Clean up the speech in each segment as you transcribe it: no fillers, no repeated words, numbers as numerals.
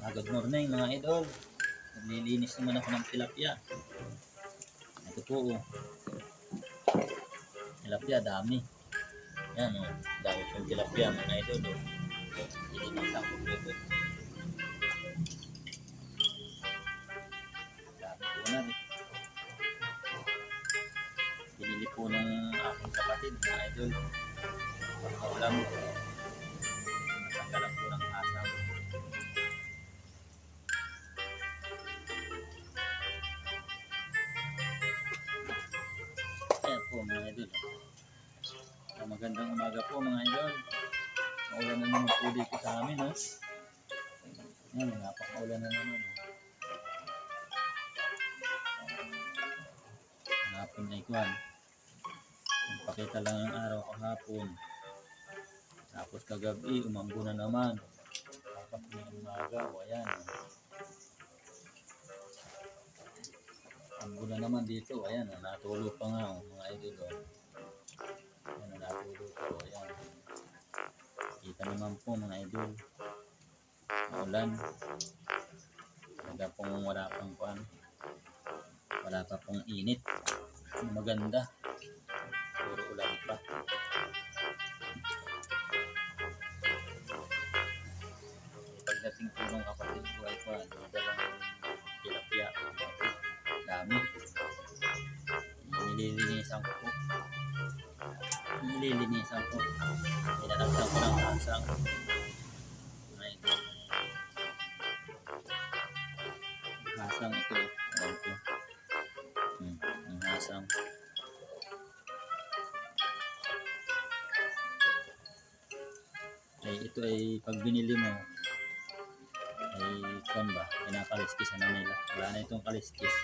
Good morning mga idol. Naglilinis naman ako ng tilapia. Ito po oh. Tilapia dami. Yan oh. Dami pong tilapia mga idol oh. Nilinisan ko po ito. Dami po na rin. Binili po ng aking kapatid mga idol. Pagkaulam. Natanggalan po ng asam. Ayan po mga idol. Magandang umaga po mga idol. Maulan na naman po dito sa amin oh. Ayan, napakaulan na naman oh. Hapon na ikuan. Pakita lang ang araw kahapon. Tapos kagabi, umambo na naman. Tapos na umaga, o ayan. Umambo na naman dito, ayan. Natulog pa nga, mga idol. Ayan, natulog po, ayan. Kita naman po, mga idol. Maulan. Talaga pong wala pang kuan. Wala pa pong init. Maganda. Puro ulan pa. Pagdating po ng kapatid ko ay po, dalang tilapia. Dami. Nililinisan ko po. Nililinisan ko. Pinalagsan ko ng asang. Asang ito. Ayan po. Ang asang. Ito ay pag binili mo ay kung ba, pinakaliskisan na nila. Wala na itong kaliskis.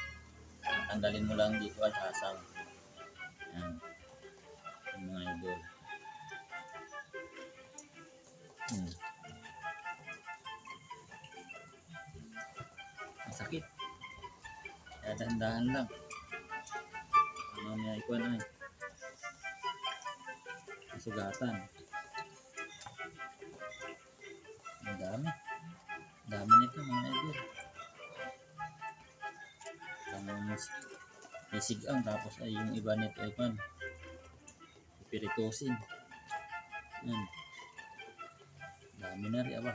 Tanggalin mo lang dito at asang. Yan. Yung mga idol. Masakit. Kaya dahan-dahan lang. Mamaya ikuan ay. Masugatan. Ang dami. Dami nito mga idol. May sigang tapos ay yung iba nito ay pan piritosin. Yan. Dami na rin aba.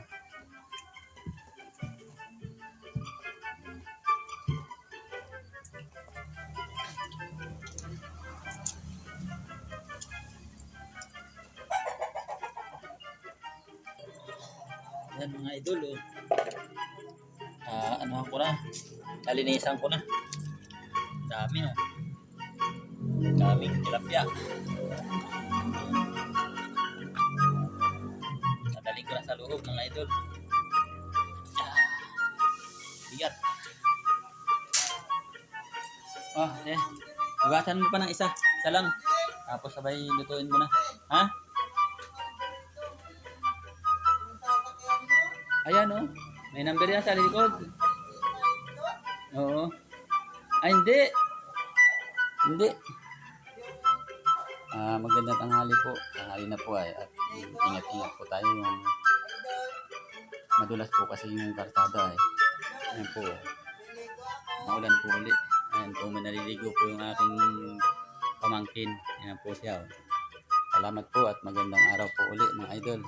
Yan mga idol oh. Ano ko na, kalinisan ko na. Dami oh. Daming tilapia. Nadali ko na sa loob mga idol. Bigat. Oh, hugasan mo pa ng isa. Isa lang. Tapos sabay lutuin mo na. Ha? Ayan oh. May number yan sa likod. Oo. Ay hindi. Hindi. Magandang tanghali po. Tanghali na po ay. At ingat-ingat po tayo. Yung madulas po kasi yung karsada ay. Ayan po. Maulan po ulit. Ayan po. May naliligo po yung aking pamangkin. Ayan po siya. Salamat po at magandang araw po ulit mga idol.